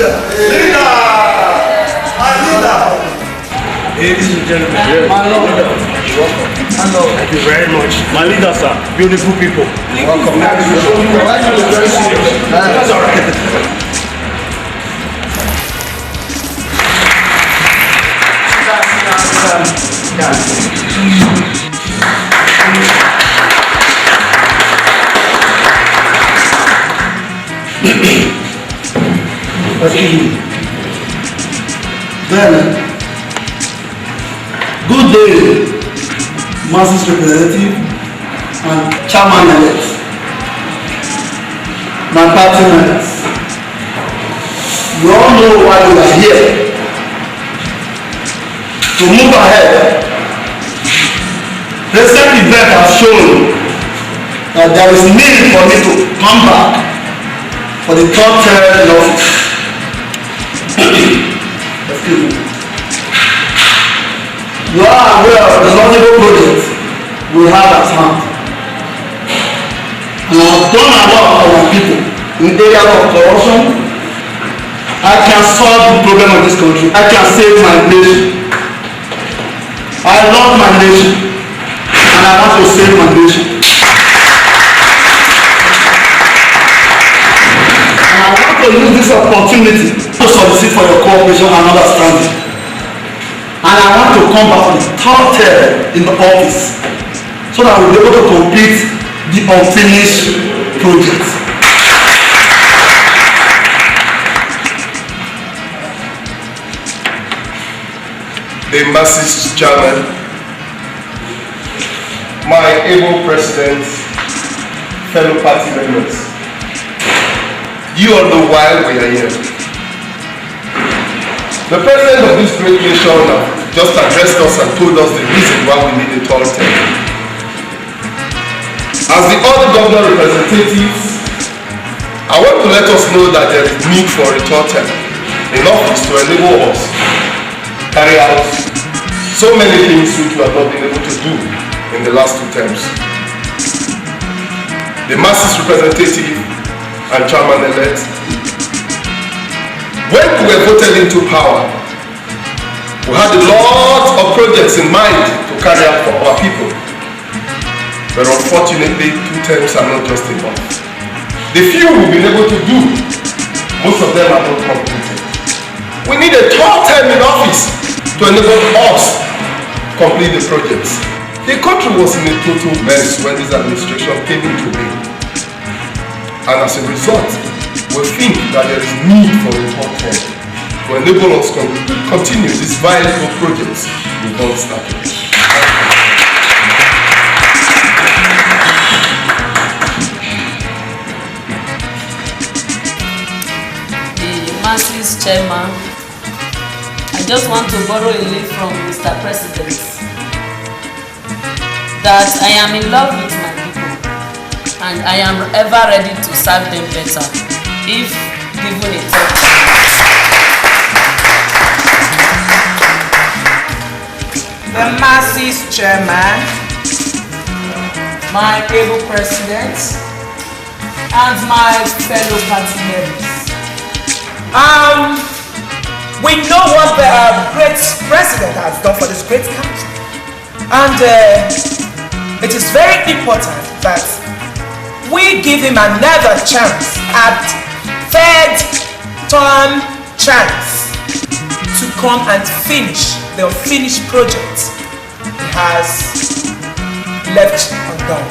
leader. Leader! My leader! Ladies and gentlemen, my lord. Welcome. Hello. Thank you very much. My leader, sir. Beautiful people. Welcome. That's all right. Then, good day, Masses representative and chairman-elect, my party members. You all know why we are here. To move ahead, recent event has shown that there is need for me to come back for the third term in office. Excuse me. You are aware of the multiple projects we have at hand. And I have done a lot for our people in the area of corruption. I can solve the problem of this country. I can save my nation. I love my nation. And I want to save my nation. And I want to use this opportunity to solicit for your cooperation and understanding. And I want to come back for the third term in the office so that we'll be able to complete the unfinished project. The Masses Chairman, my able president, fellow party members, you all know why we are here. The president of this great nation just addressed us and told us the reason why we need a third term. As the other governor representatives, I want to let us know that there is need for a third term in office to enable us carry out so many things which we have not been able to do in the last 2 terms. The Masses representative and chairman-elect, when we were voted into power, we had a lot of projects in mind to carry out for our people. But unfortunately, 2 terms are not just enough. The few we've been able to do, most of them are not completed. We need a third term in office to enable us complete the projects. The country was in a total mess when this administration came into being. And as a result, we think that there is need for a third term to enable us to continue these viable projects we don't start. The Masses Chairman, I just want to borrow a leaf from Mr. President that I am in love with my people and I am ever ready to serve them better if given a third chance. The Masses Chairman, My able President, and my fellow party members. we know what the great president has done for this great country. And it is very important that we give him another chance, at third term chance, to come and finish the unfinished project he has left undone.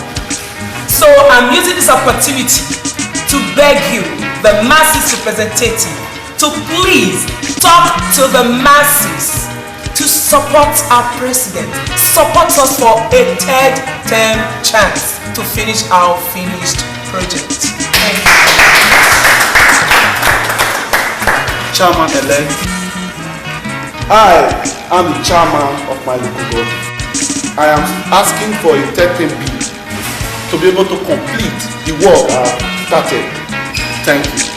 So I'm using this opportunity to beg you, the Masses representative, to please talk to the masses to support our president, support us for a third term chance to finish our finished project. Thank you. Chairman-elect, I am the chairman of my local government. I am asking for a third term bill to be able to complete the work I have started. Thank you.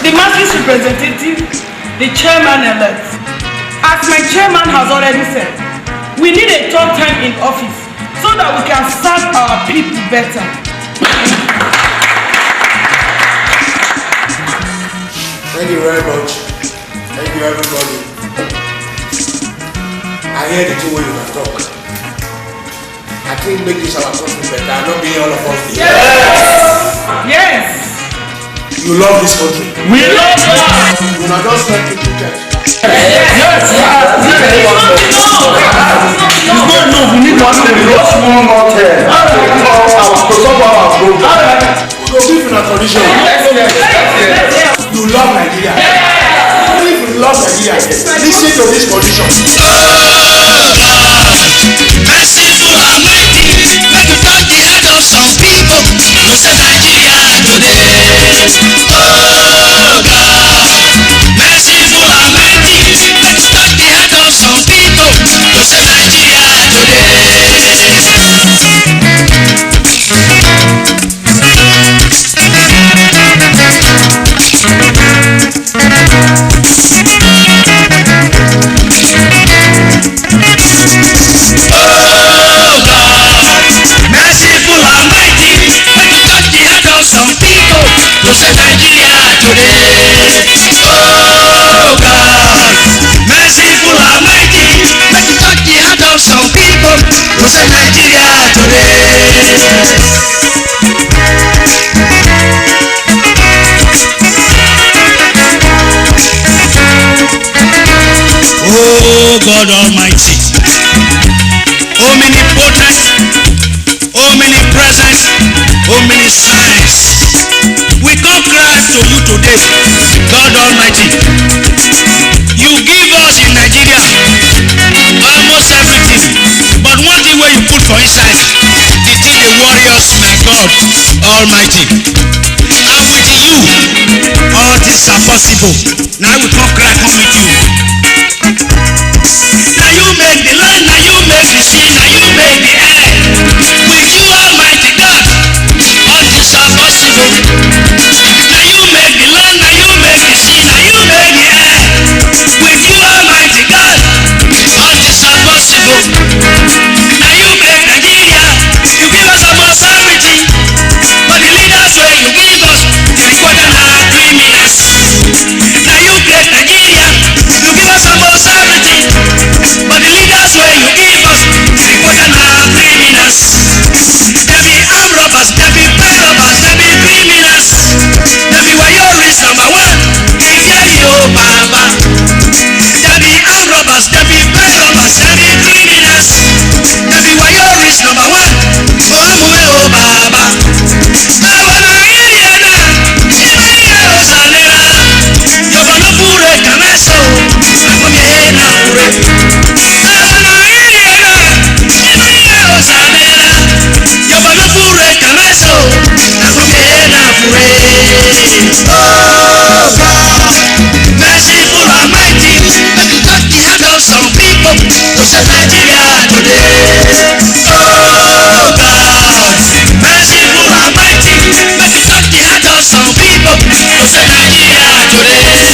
The Masses representative, the chairman-elect. As my chairman has already said, we need a third time in office so that we can serve our people better. Thank you very much. Thank you, everybody. I hear the two way you can talk. I think make this our country better, not being all of us. Yes! Yes! You love this country. We love it! You not just like to church. Yes! It's not enough. We need to ask them just one more time. To solve our problem. We go live in a condition. You love Nigeria. If you love Nigeria, listen to this condition. Merciful Almighty, make you touch the head of some people who say Nigeria today. Oh God, merciful Almighty, make you touch the head of some people who say Nigeria Oh God Almighty, omnipotent, omnipresent, omniscience, we come cry to you today, God Almighty. You give us in Nigeria almost everything, but one thing where you put for inside, the thing they worry us, my God Almighty. And with you, all things are possible. Now we come cry, come with you. Now you make the land, now you make the sea, now you make the air. With you, Almighty God, all things are possible. Now you make the land, now you make the sea, now you make the air. With you, Almighty God, all things are possible. Now you make Nigeria, you give us a more sovereignty. But the leaders where you give us, they record them are criminals. Now you create Nigeria, you give us a more sovereignty. But the leaders where you give us, they record them are criminals. They be armed robbers, they be pay robbers, they be criminals. They be warriors number one, they get you, Baba. They be armed robbers, they be pay robbers, they be criminals. They be warriors number one, oh Baba. Merciful Almighty, make you touch the heart of some people who say Nigeria today. Oh God, merciful Almighty, make you touch the heart of some people who say Nigeria today.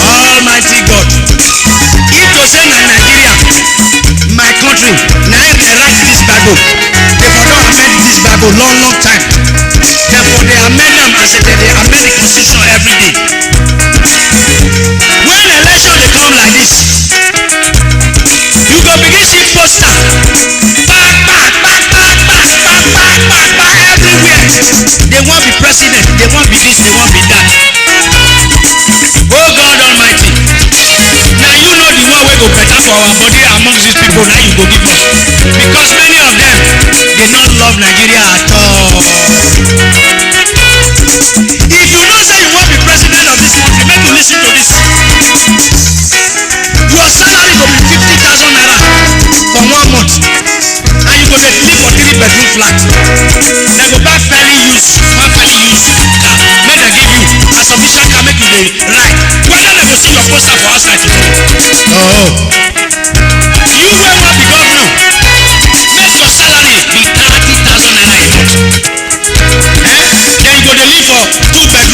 Almighty God, if to say Nigeria, my country, now they write this Bible, they for don't amend this Bible long time. Therefore they amend them as they amend the constitution every day. When election they come like this, you go begin see poster, back everywhere. They won't be president, they won't be this, they won't be that. Oh God Almighty, now you know the one way go better for our body amongst these people. Now you go give us, because many of them they not love Nigeria at all. If you know say you want to be president of this country, make you listen to this. Your salary go be 50,000 naira for 1 month, and you go dey live for 3-bedroom flat. They go buy fairly used, one fairly used car, make them give you a sufficient car, make you dey ride. Whether they go see your poster for outside today. Oh, you wey wan be governor, make your salary be 30,000 naira a month. Then you go dey live for 2 bedroom.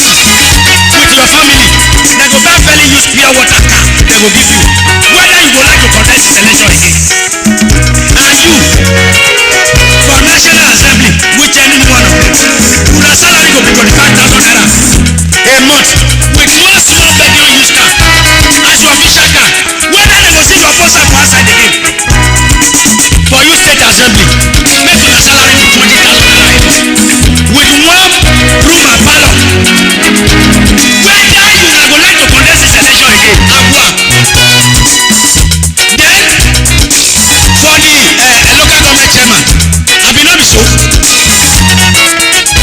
they go give you whether you go like to contest this election again. And you for National Assembly which any one of them una salary go be 25,000 naira a month with one small bedroom use car as your official car whether they go see your poster for outside again for you state assembly make una salary be 20,000 naira with one room and parlour whether una go like to contest this election again abua then for the local government chairman abi no be so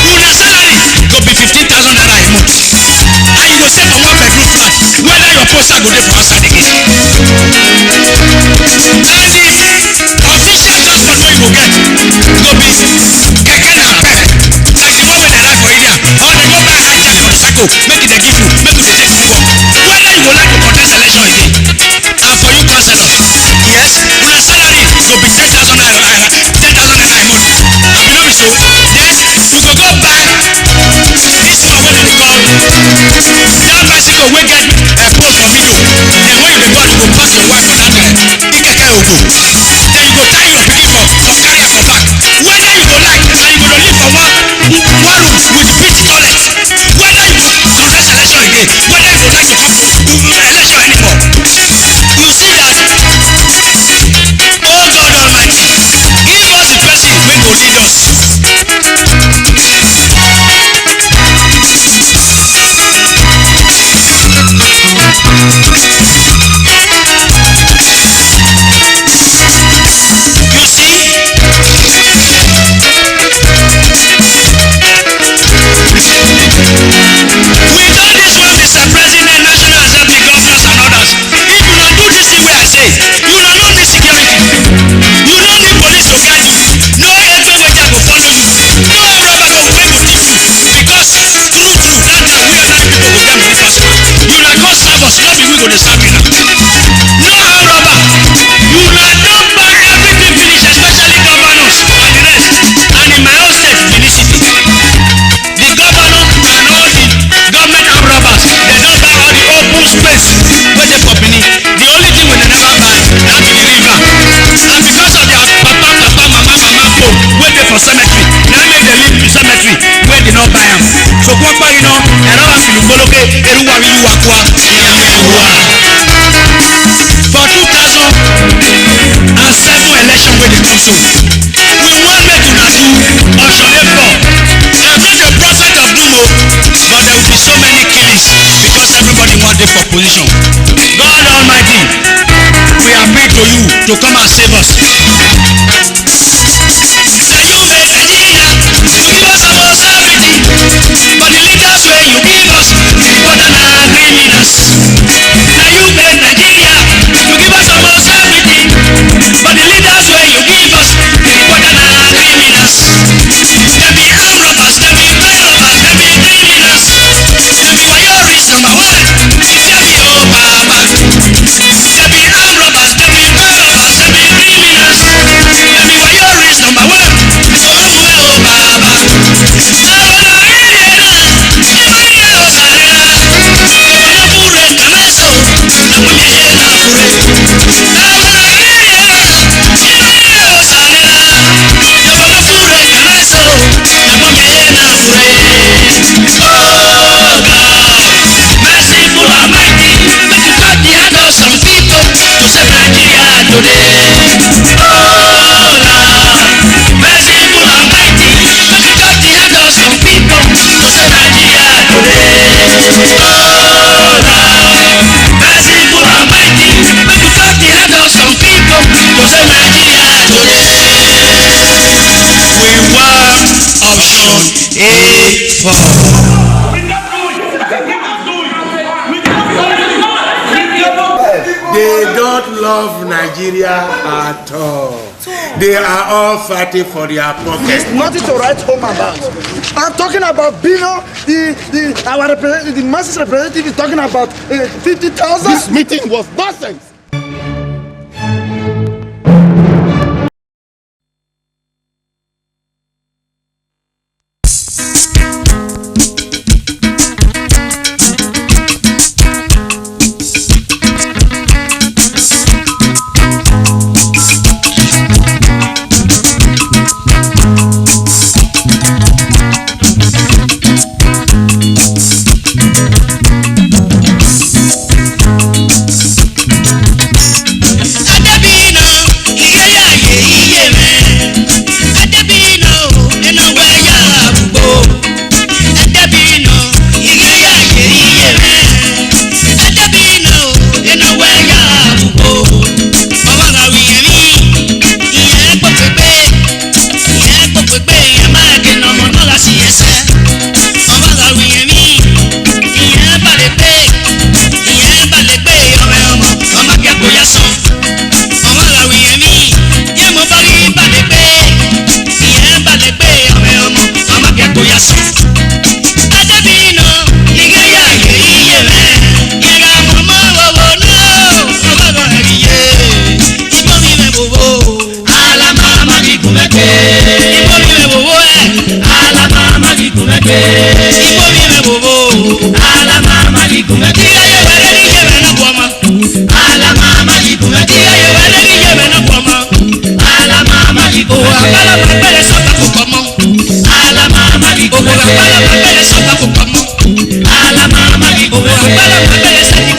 una salary go be 15,000 naira a month and you go stay for one bedroom flat whether your poster go dey for outside again and the official transport wey you go get go be keke napep like the one wey dey ride for area or dey go buy high check motorcycle make e dey give you make you dey take go work whether you go like to contest election again and for you councillors yes una salary go be 10,000 naira a month abi no be so then you go go buy this one wey dem dey call that bicycle wey get pole for middle then when you dey go you go pass your wife for that ikeke ogo then you go tie your pikin for carry am for back whether you go like and you go dey live for one room with pit toilet whether you go contest election again whether you go like to come election anymore you see that oh God Almighty give us the person wey go lead us. You see, we done this one, Mr. President, National Assembly, governors and others. If you don't do this thing where I say, you don't need security. You don't need police to guide you. No agent wey go follow you. No robber go wey go thief you. Because true, that time we ordinary people go get money pass. You na go serve us, no be we go dey serve you now. No how robber. You na don buy everything finish, especially governors and the rest. And in my own state, Benin City, the governor and all the government armed robbers, they don buy all the open space wey dey for Benin. The only thing wey they never buy na be the river. And because of their papa, mama phone wey dey for cemetery, na make dem leave the cemetery wey dey no buy am. So kwakwa you know, ẹ̀rọ wa fìlú gbólógbé eruwa mi luwa kwa ìyàwó ìwà. For 2007 election wey dey come so, we wan make una do Osayomore floor. I'm not a prophet of doom o, but there will be so many killings because everybody wan dey for position. God Almighty, we appeal to you to come and save us. Na you make Nigeria, you give us almost everything, but the leaders wey you give us, the important na criminals. Na you make Nigeria, you give us almost everything, but the leaders wey you give us, the important na criminals. Dem be armed robbers, dem be bank robbers, dem be criminals. Dem be wayoris number one, fear me oh Baba. Dem be armed robbers, dem be bank robbers, dem be criminals. Dem be wayoris number one, oh Baba. They don't love Nigeria at all. They are all fighting for their pockets. Nothing to write home about. I'm talking about Bino, our representative, the masses representative is talking about 50,000. This meeting was nonsense.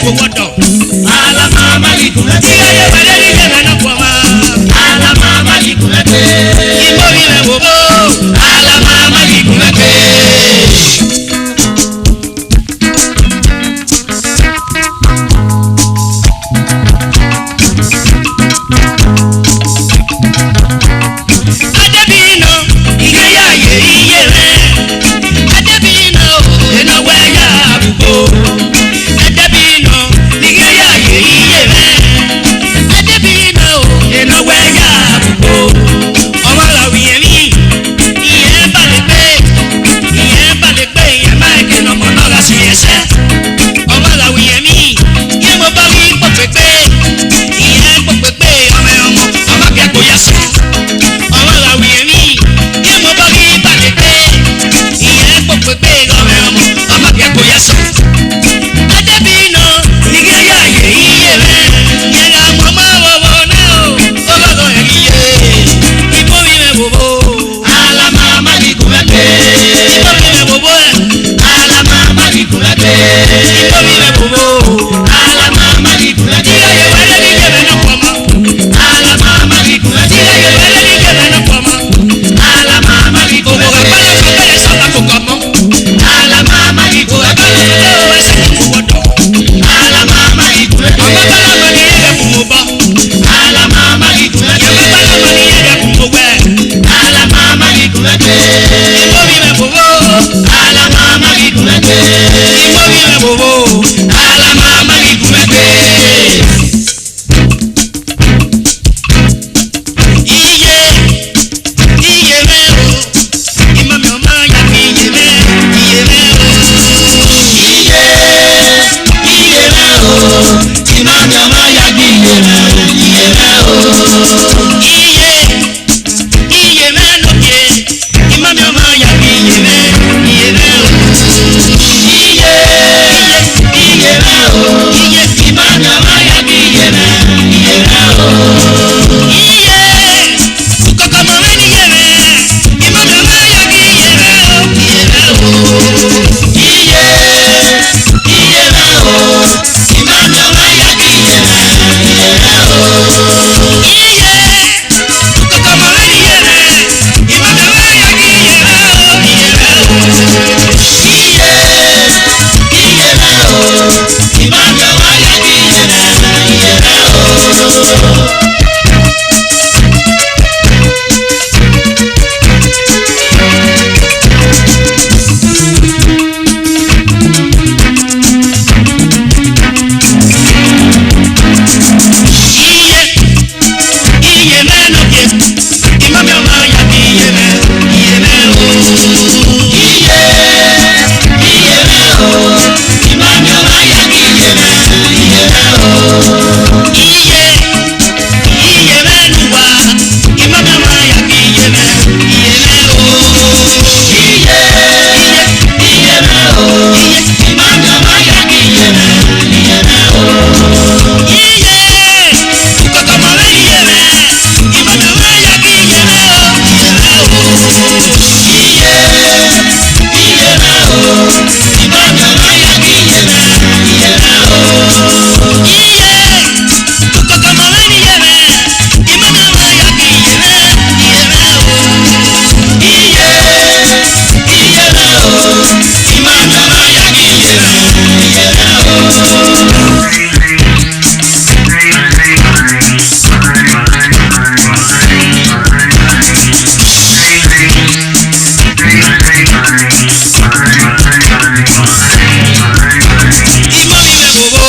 ko wodo ala mama likunete ye baleli ye na kwama ala mama likunete ibo ile bobo ala mama likunete adebino iye ya ye iye re adebino ena we ya bubo adebino iye ya ye iye re adebino ena we ya bubo ọmọ la wiye mi iye ba le pe iye ma ke no mo no ga si ese ọmọ la wiye mi iye mo ba wi po pepe iye po pepe ọmọ ke ko ya so ọmọ la wiye mi iye mo ba wi ba le pe iye po pepe ọmọ ke ko ya so adebino iye ya ye iye re ye ga mo ma wo wo na o lo lo iye ibo mi me bobo ala mama likunete ibo mi me bobo ala mama likunete ibo mi me bobo ala mama likunete ye wele ni je me no komo ala mama likunete ye wele ni je me no komo ala mama likunete ko ga pa ko so ta ko komo ala mama likunete o se ko wodo ala mama likunete o ba la ma ni ye ku mo ba ala mama likunete ye ba la ma ni ye ku mo we ala mama likunete ibo mi me bobo ala mama likunete ibo mi me bobo ala mama likunete iye me o ima mi o ma ya mi iye me o iye me o ima mi o ma ya mi iye me o iye me no ye ima mi o ma ya mi iye me o iye me o ima mi o ma ya mi iye me o iye ukoko mo me ni ye me ima mi o ma ya mi iye me o iye me o iye me o ima mi o ma ya mi iye me o iye ukoko mo me ni ye me ima mi o ma ya mi iye me o iye me o iye me o ima mi o ma ya mi iye me o iye me no ye ima mi o ma ya mi iye me o iye me o ima mi o ma ya mi iye me o iye me no wa ima mi o ma ya mi iye me o iye me o ima mi o ma ya mi iye me o iye ukoko mo me ni ye me ima mi o ma ya mi iye me o iye me o iye me o ima mi o ma ya mi iye me o iye ukoko mo me ni ye me ima mi o ma ya mi iye me o iye me o ima mi o ma ya mi iye ibo mi me bobo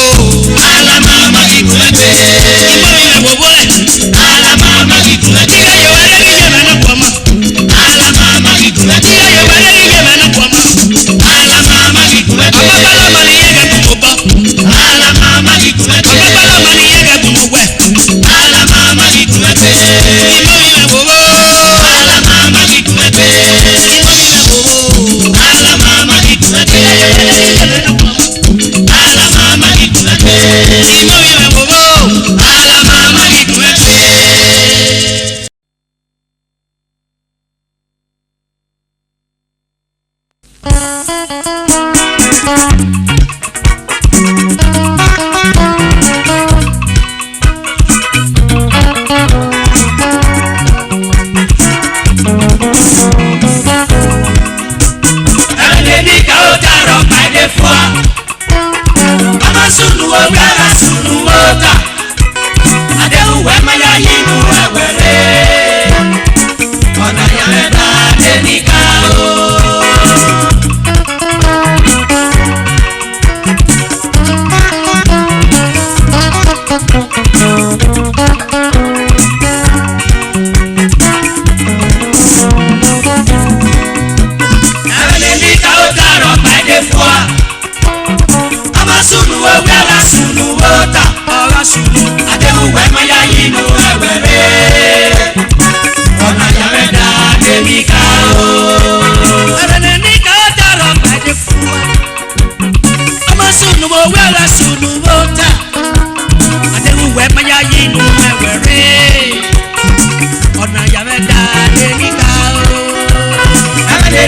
ala mama likunete ibo mi me bobo ala mama likunete ye wele ni je me no komo ala mama likunete ye wele ni je me no komo ala mama likunete ọmọ bala ma ni ye ga ku mo ba ala mama likunete ọmọ bala ma ni ye ga ku mo we ala mama likunete ibo mi me bobo ala mama likunete ibo mi me bobo ala mama likunete ye wele ni je me no komo ala mama likunete ibo mi me bobo ala mama likunete.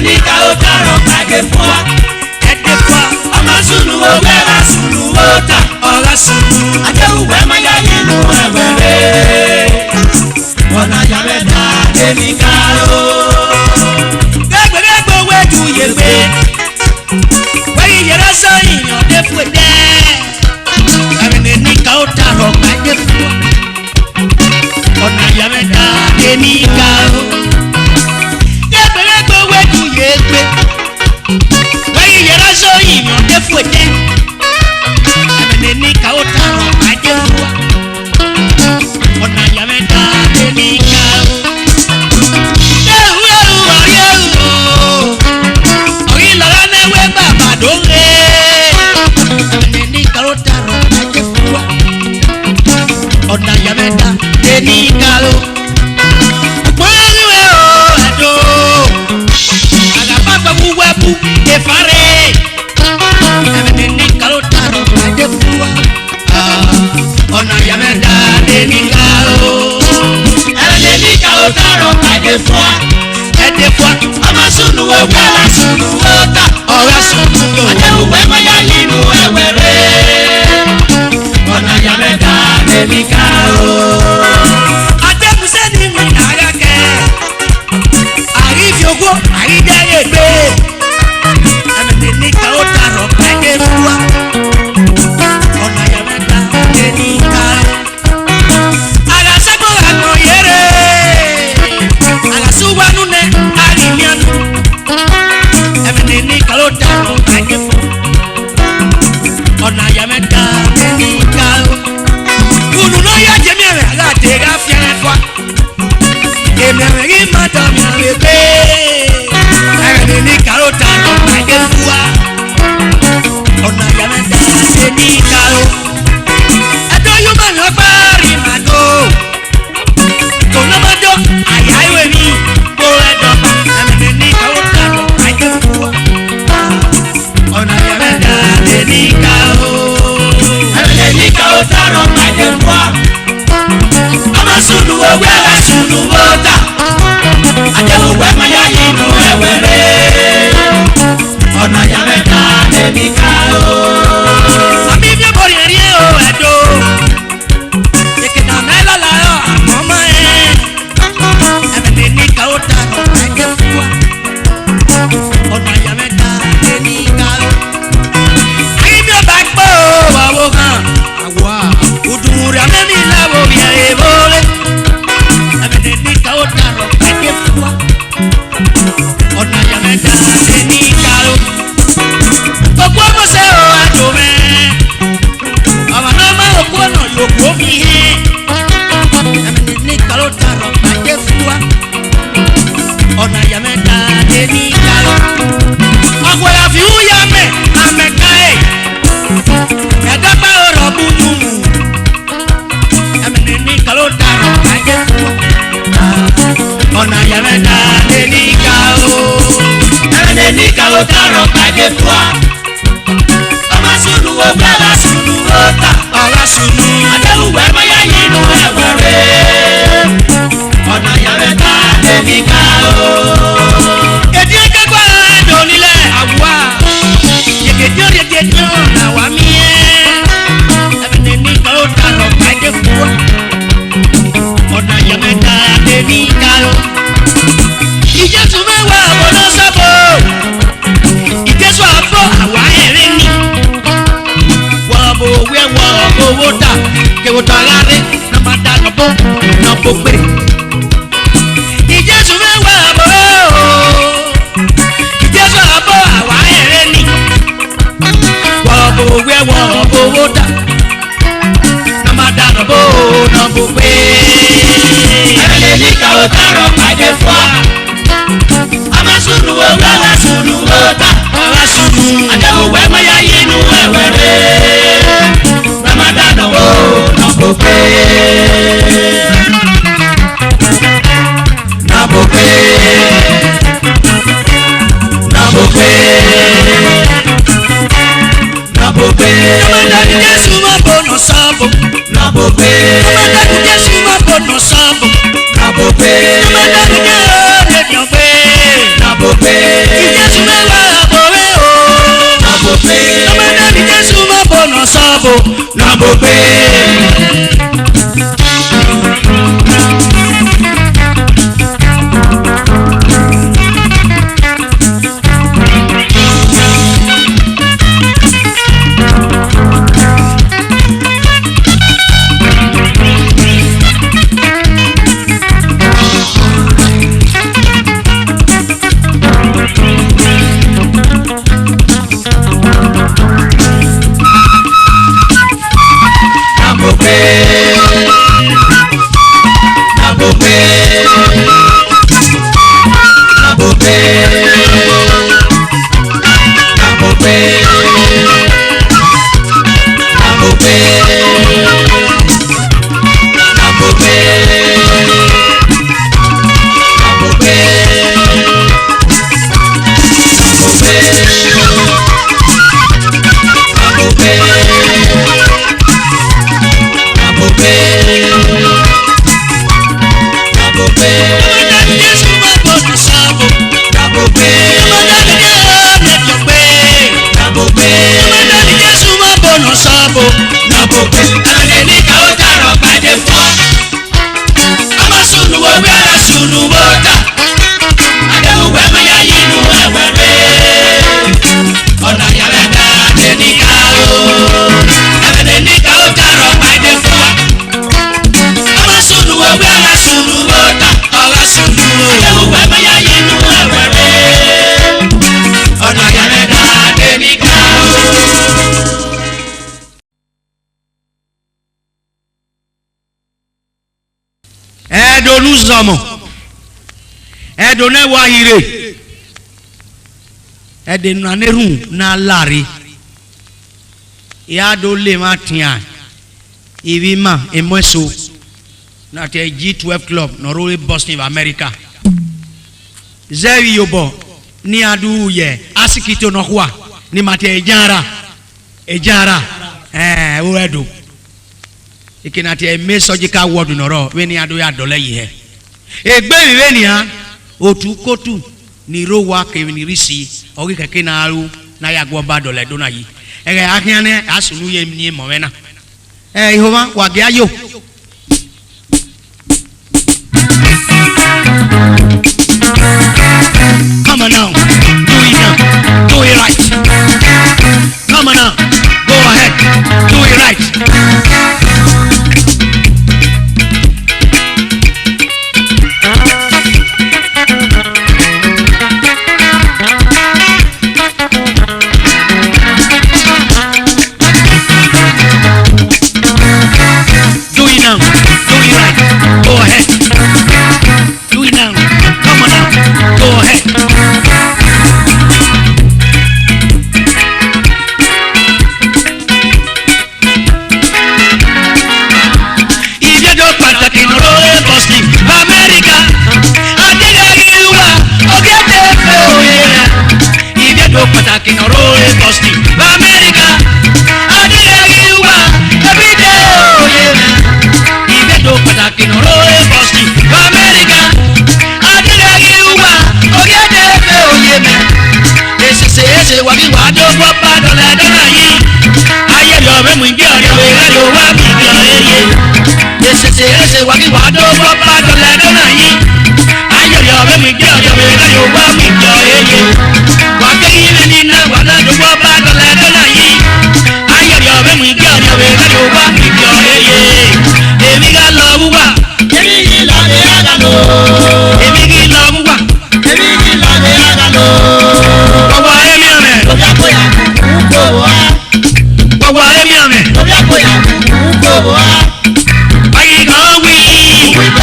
ní ká ó dárọ̀ pàdé fún wa. Ẹ̀dẹ̀ fún wa. Ọmọ sùnù owó ẹ̀rọ sùnù ó ta. Ọ̀rọ̀ sùnù. Adéhùwẹ̀ máa yá nínú ẹ̀wẹ̀rẹ̀. Ọ̀nà yàmẹ̀dá lèmi ká ó. Gbẹ̀gbẹ̀gbẹ̀ owó ẹ̀jú yẹ gbé. Wẹ́yìn yẹrẹ sọ ìyàn dé fún ẹ̀dẹ́. Ẹ̀rẹ̀ ní ká ó dárọ̀ pàdé fún wa. Ọ̀nà yàmẹ̀dá lèmi ká ó. Gbẹ̀gbẹ̀gbẹ̀ owó ẹ̀jú yẹ gbé. Wẹ́yìn yẹrẹ sọ ìyàn dé fún ẹ̀dẹ́. Ẹ̀rẹ̀ ní ká ó dárọ̀ pàdé fún wa. Ọ̀nà yàmẹ̀dá lèmi ká ó. Ọ̀nà yàmẹ̀dá lèmi ká ó. Pọ́nlúwẹ̀ o ẹ̀dọ́. Àgàbàgbà wúwẹ́ bú ìfarẹ́. Ẹ̀mẹ̀dẹ̀ ní ká ó dárọ̀ pàdé fún wa. Ọ̀nà yàmẹ̀dá lèmi ká ó. Ẹ̀mẹ̀dẹ̀ ní ká ó dárọ̀ pàdé fún wa. Ẹ̀dẹ̀ fún wa. Ọmọ sùnù owó ẹ̀rọ sùnù ó ta. Ọ̀rọ̀ sùnù. Adéhùwẹ̀ máa yá nínú ẹ̀wẹ̀rẹ̀. Ọ̀nà yàmẹ̀dá lèmi ká ó. Adébùsẹ́ ni mi nàá kẹ́. Àrífi owó àrídẹ́yẹ gbé. Ẹ̀mẹ̀dẹ̀ ní ká ó dárọ̀ pàdé fún wa. Ọ̀nà yàmẹ̀dá lèmi ká ó. Àgàsẹ́gbọ̀n àgbọ̀n yẹrẹ. Àgàsúwánú nẹ àríyànjú. Ẹ̀mẹ̀dẹ̀ ní ká ó dárọ̀ pàdé fún wa. Ọ̀nà yàmẹ̀dá lèmi ká ó. Kùnú náà yá jẹ́mi ẹ̀rẹ̀ aládèrè afẹ́rẹ́ fa. Èmi ẹ̀rẹ̀ yìí má dà mí àwẹ̀ gbé. Ẹ̀rẹ̀ ní ká ó dárọ̀ pàdé fún wa. Ọ̀nà yàmẹ̀dá lèmi ká ó. Ẹ̀dọ́ yóò máa yọ báàrí màdó. Tòun náà má dọ́ àyà ìwé mi kó ẹ̀dọ̀. Ẹ̀rẹ̀ ní ká ó dárọ̀ pàdé fún wa. Ọ̀nà yàmẹ̀dá lèmi ká ó. Ẹ̀rẹ̀ ní ká ó dárọ̀ pàdé fún wa. Ọmọ sùnù owó ẹ̀rọ sùnù ó ta. Adéhùwẹ̀ máa yá nínú ẹ̀wẹ̀rẹ̀. Ọ̀nà yàmẹ̀dá lèmi ká ó. Àmì bí mo yẹ rí o ẹ̀dọ́. Ìkìtà mẹ́lá làárọ̀ àmọ́ mọ́ ẹ̀. Ẹ̀mẹ̀dẹ̀ ní ká ó dárọ̀ pàdé fún wa. Ọ̀nà yàmẹ̀dá lèmi ká ó. Àyè bí o bá gbọ́ àwọ̀ kan. Àwọ̀ òdùnrún àmẹ́mí làwọ̀ bí ẹ̀ bọ́lẹ̀. Ẹ̀mẹ̀dẹ̀ ní ká ó dárọ̀ pàdé fún wa. Ọ̀nà yàmẹ̀dá lèmi ká ó. Gbogbo ọmọ sẹ́ o àjò mẹ́. Ọmọ náà máa ń kó ọ̀nà yòókù omi hẹ́. Ẹ̀mẹ̀dẹ̀ ní ká ó dárọ̀ pàdé fún wa. Ọ̀nà yàmẹ̀dá lèmi ká ó. Ọ̀gbọ̀dà fi ń yá mẹ́ àmẹ́ká ẹ̀. Ẹ̀dá bá ọ̀rọ̀ bùnú. Ẹ̀mẹ̀dẹ̀ ní ká ó dárọ̀ pàdé fún wa. Ọ̀nà yàmẹ̀dá lèmi ká ó. Ẹ̀mẹ̀dẹ̀ ní ká ó dárọ̀ pàdé fún wa. Ọmọ sùnù owó ẹ̀rọ sùnù ó ta. Ọ̀rọ̀ sùnù. Adéhùwẹ̀ máa yá nínú ẹ̀wẹ̀rẹ̀. Ọ̀nà yàmẹ̀dá lèmi ká ó. Èdè akẹ́kọ̀ọ́ ẹ̀dọ̀ nílẹ̀ àwùwá. Yègèdè làwà mí ẹ́. Ẹ̀mẹ̀dẹ̀ ní ká ó dárọ̀ pàdé fún wa. Ọ̀nà yàmẹ̀dá lèmi ká ó. Ìjẹ́sùn mẹ́wàá àbọ̀dọ̀ sábò. Ìjẹ́sùn àbọ̀ àwa ẹ̀rín ni. Wọ́n bò wẹ́ wọ́n owó dà. Kèwòtò aráre náà máa dá lọ́bọ̀ náà bó gbé. Ìjẹ́sùn mẹ́wàá àbọ̀ o. Ìjẹ́sùn àbọ̀ àwa ẹ̀rín ni. Wọ́n bò wẹ́ wọ́n owó dà. Náà máa dá lọ́bọ̀ náà bó gbé. Ẹ̀rẹ̀ ní ká ó dárọ̀ pàdé fún wa. Ọmọ sùnù owó ẹ̀rọ sùnù ó ta. Ọ̀rọ̀ sùnù. Adéhùwẹ̀ máa yá nínú ẹ̀wẹ̀rẹ̀. Ramadan owó náà bó gbé. Náà bó gbé. Náà bó gbé. Náà bó gbé. Ọmọdé Jésù máa bọ̀nà sábò. Náà bó gbé. Ọmọdé Jésù máa bọ̀nà sábò. Náà bó gbé. Ọmọdé Jésù máa bọ̀nà sábò. Náà bó gbé. sabo na bobe. Edone wa hire edenu aneru na lari ya do le matia ibi ma emweso na te G12 club no role Boston of America zewi yobo ni adu ye asikito no kwa ni mate ejara o edo ikinati eme surgical ward no ro we ni adu ya dole yi he egbe wiwe ni ha otu kotu ni rowa kevini risi ogi keke na aru na ya gwo ba dole do na yi ege ahiane asunu ye ni mo wena ihoma wage ayo come on now do it right come on now go ahead do it right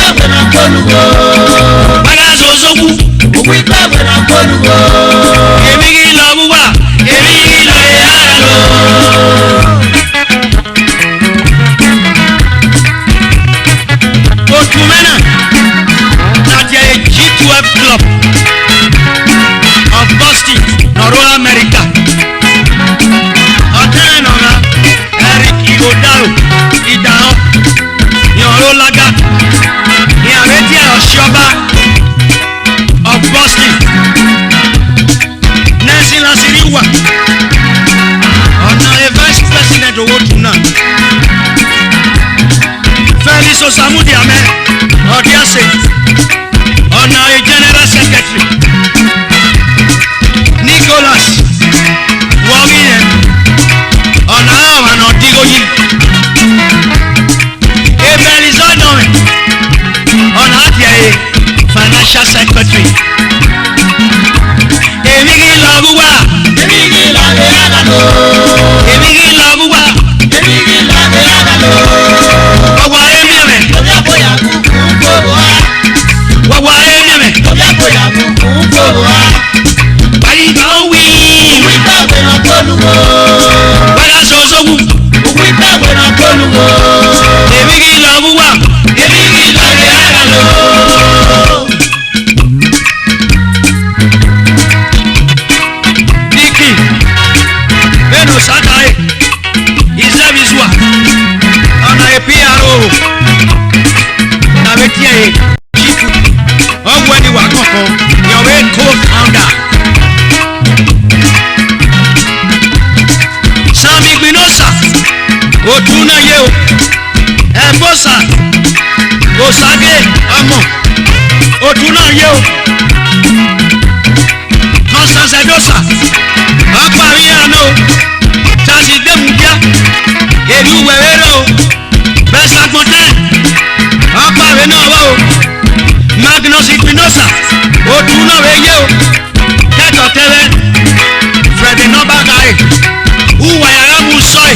Bye. Èmi kì í lọ búwa. Èmi kì í lọ bí àdàlọ́. Wàwà èmi ẹ̀mẹ̀. Lóbi àbòyà kúkú ń gbòòrò wá. Wàwà èmi ẹ̀mẹ̀. Lóbi àbòyà kúkú ń gbòòrò wá. Báyìí kan wí. Òwú ìgbàgbé náà gbólúwo. Bọ́lá ṣoṣowú. Òwú ìgbàgbé náà gbólúwo. Èmi kì í lọ búwa. Èmi kì í lọ bí àdàlọ́. Sakae Izabizwa Ana EPRO Nabetie Chifu Ogwani Wakoko Your co-founder Sami Gbinosa Otuna Yeo Ebosa Osage Amo Otuna Yeo Constance Edosa Akpariano Tasi Demudia, Elu Wero, Besa Fontaine, Aquareno, Magnus Espinosa, Otuna Veyo, Teto Tele, Freddy Nobagai, Uwayaramu Soy,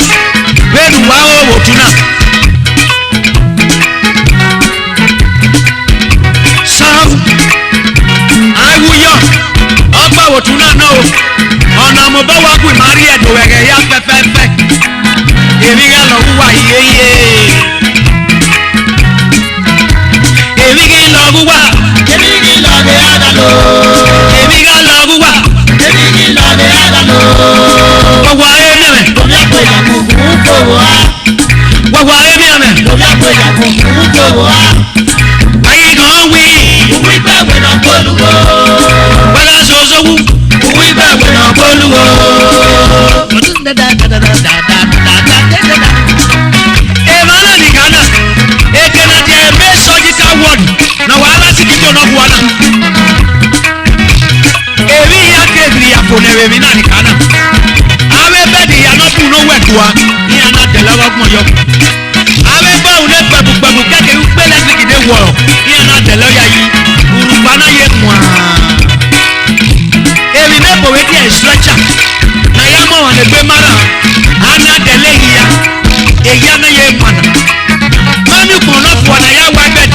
Venuao Otuna. Sam, I will young, Aqua Otuna no. Ọ̀nà mo bá wá pè máa rí ẹ̀dùn ẹ̀rẹ̀ yá pẹ́pẹ́pẹ́ èmi yá lọ wúwà yéyé èmi kì í lọ wúwà èmi kì í lọ bí àdàlọ́ èmi yá lọ wúwà èmi kì í lọ bí àdàlọ́ wọ́wọ́ ayé mẹ́rẹ̀ lórí àpò ìyàgò kún kòwò á wọ́wọ́ ayé mẹ́rẹ̀ lórí àpò ìyàgò kún kòwò á ayé kan wí òwú ìgbàgbé náà gbólúwo wọ́lá ṣoṣowú. Boluwo. Emana ni Ghana. Ekena di eme surgical ward. Na wala sikito na kuana. Ewi ya kebri ya ponewe mi na ni Ghana. Awe bedi ya no puno wetua. Ni ana delawa kumoyo. Awe ba une babu keke upele sikide wo. Ni ana delawa ya yi. Urupana ye mwa. Ewi nepo weti ya stretcher. Na yama wanegbe mara. Ana dele hiya. Eya na ye mwana. Mami kono kwa na ya wabed.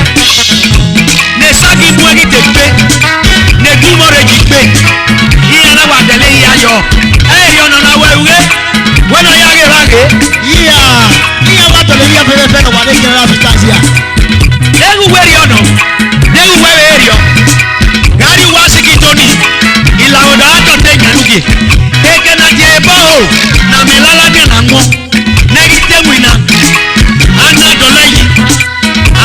Ne sagi mwagi tepe. Ne dumore jikpe. Iya na wadele hiya yo. Yo na wewe. Wena yage rage. Iya watole hiya pepe na wale general vitanzia. Negu weri ono. Negu wewe erio. Gari wasikitoni. Ila oda ato tenga nuki. Eke na jebo na melala dia na ngo. Negi temwina. Ana dolayi.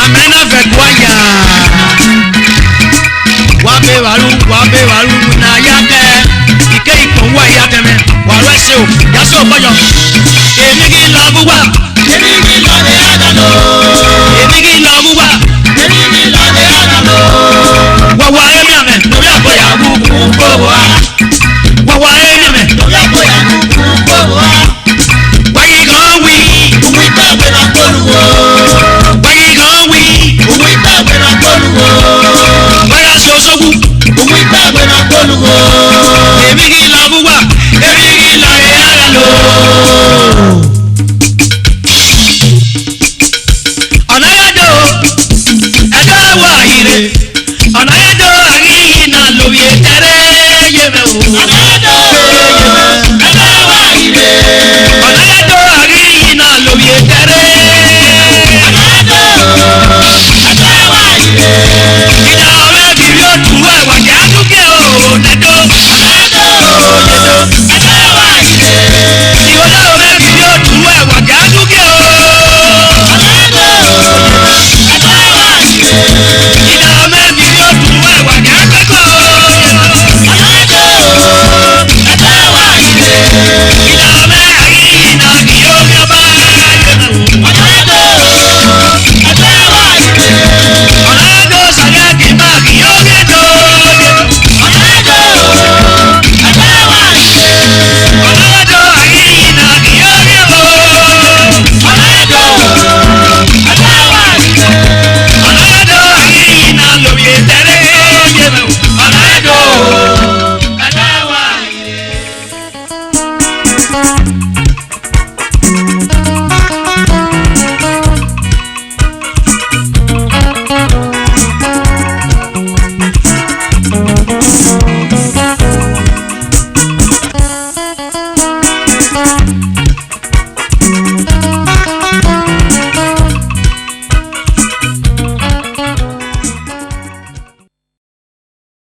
Amena vekwaya. Wabe waru na yake. Ike iko wa yake me. Warese o. Yaso boyo. Emigi labuwa. Emigi labe adalo. Emigi labuwa.